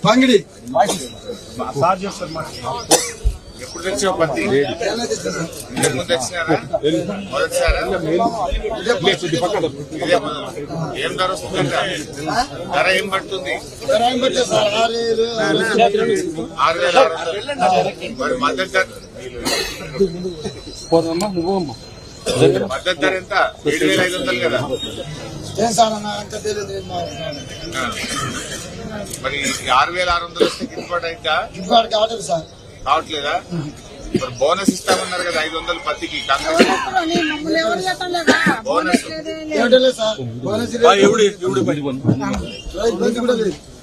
పంగిడి ఎప్పుడు తెచ్చావు పత్తి? తెచ్చినారా? మొదటిసారా? ఏం ధర వస్తుందంట? ధర ఏం పడుతుంది? 6,600. మరి మద్దతు ధర ఎంత? 7,500 కదా. మరి 6,600 వస్తే గిట్టుబాటు అయితే కావట్లేదా? మరి బోనస్ ఇస్తామన్నారు కదా 500 పత్తికి.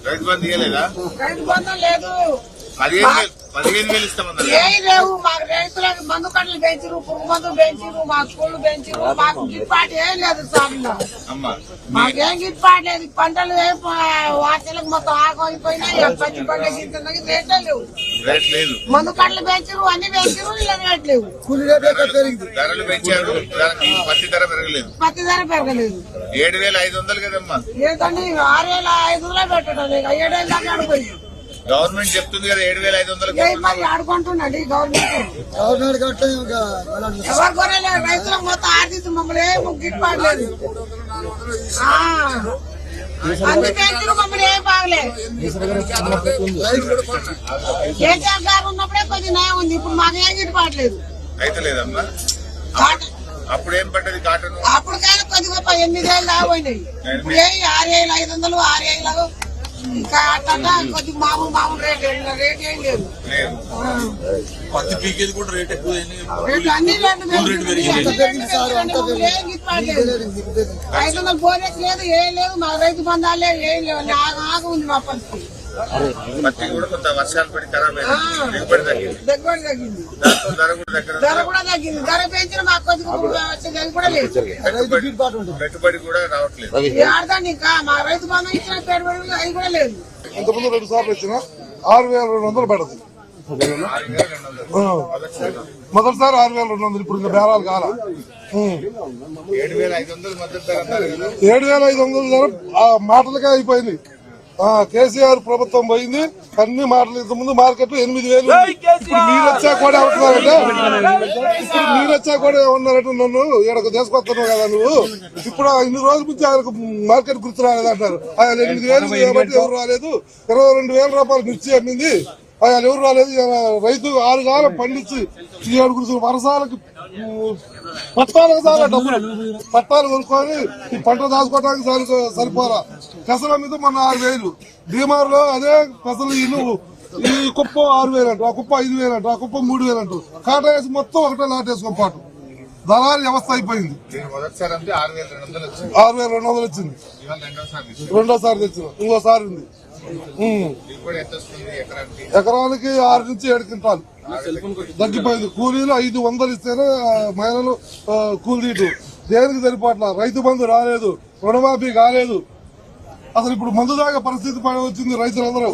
రైతు బంధు ఇవ్వలేదా? 15,000 ఇస్తామన్నారు. లేవు మాకు రైతులకు మందు కట్టలు పెంచారు, పురుగు మందులు పెంచారు, మా స్కూళ్ళు పెంచారు. మాకు గిట్టుబాటు ఏం లేదు సార్. మాకేం గిట్టుబాటు లేదు. పంటలు వార్తలకు మొత్తం ఆగిపోయినాయి. పచ్చి పంట గిట్టున్నాయి, రేట్లే లేవు. రేట్ లేదు. మందు కట్టలు పెంచారు, అన్ని పెంచారు, ఇలా రేట్ లేవు. ధరలు పెంచారు, పత్తి ధర పెరగలేదు. పత్తి ధర పెరగలేదు. 7,500 కదమ్మా. ఏంటండి 6,500 పెట్టడం 7,000 దాకా ఆడిపోయింది. గవర్నమెంట్ చెప్తుంది కదా 7,500 మరి ఆడుకుంటున్నాడు గవర్నమెంట్. ఎవరు కొనలేదు. రైతులకు మొత్తం ఆర్థిక మమ్మల్ని ఏం గిట్టుబాటు లేదు. అన్ని పెంచులు మమ్మల్ని ఏం బాగలేదు. కేసీఆర్ గారు ఉన్నప్పుడే కొద్ది నయం ఉంది. ఇప్పుడు మాకు ఏం గిట్టుబాటు లేదు. అయితే లేదమ్మా. అప్పుడు ఏం పడ్డది కాటన్? అప్పుడు కానీ కొద్దిగా 8,000 దాకా పోయినాయి. ఇప్పుడు 6,500 6,000 ఇంకా అట్లా కొద్ది మామూలు రేట్ ఏం లేదు. పత్తి పీకేది కూడా రేట్ ఎక్కువ. అన్ని రేట్లు 500 బోనస్ లేదు, ఏం లేదు. మా రైతు బంధాలు లేవు, ఏం లేవు. ఆగా ఉంది మా పరిస్థితి. పత్తి కూడా కొంత వర్షాలు పడి ఖరాబ్ అయింది. దిగుబడి తగ్గింది. ధర కూడా తగ్గింది. ధర పెంచిన మాకు కొద్దిగా వచ్చేది కూడా లేదు. పెట్టుబడి కూడా రావట్లేదు. ఆడదాన్ని ఇంకా మా రైతు బంధం ఇచ్చిన పెట్టుబడి అది కూడా లేదు. ఇంతకుముందు 2 సార్లు ఇచ్చిన 6,200 పడుతుంది. మొదటిసారి 6,200. ఇప్పుడు ఇంకా బేరాలు కాల. 7,500 మద్దతు ధర. 7,500 ధర మాటలకే అయిపోయింది. కేసీఆర్ ప్రభుత్వం పోయింది. అన్ని మాటలు. ఇంతకుముందు మార్కెట్ 8,000. మీరు వచ్చా కూడా ఏమన్నారంటే నన్ను ఈడకు తీసుకొస్తున్నావు కదా నువ్వు. ఇప్పుడు ఇన్ని రోజుల నుంచి ఆయనకు మార్కెట్ గుర్తు రాలేదంటారు. ఆయన 8,000 కాబట్టి ఎవరు రాలేదు. 22,000 రూపాయలు మిర్చి అమ్మింది. ఆయన ఎవరు రాలేదు. రైతు 6 కాలం పండించి 7 వర్షాలకి పట్టాలకు చాలా డబ్బులు పట్టాలు కొనుక్కొని ఈ పంట దాచుకోవడానికి సరిపోరా. పెసల మీద మొన్న 6,000. బీమార్లో అదే పెసలు ఈ కుప్ప 6,000 అంటారు, ఆ కుప్ప 5,000 అంటారు, ఆ కుప్ప 3,000 అంటారు. కాటా వేసి మొత్తం ఒకటే లాటేసుకొని పాటు దళారి వ్యవస్థ అయిపోయింది. 6,200 వచ్చింది. రెండోసారి తెచ్చిన. ఇంకోసారి ఉంది. ఎకరానికి 6 నుంచి 7 క్వింటాలు తగ్గిపోయింది. కూలీలు 500 ఇస్తేనే మహిళలు కూలి తీయటం. దేనికి సరిపోట్ల. రైతు బంధు రాలేదు, రుణమాఫీ కాలేదు. అసలు ఇప్పుడు మందు దాకా పరిస్థితి వచ్చింది రైతులందరూ.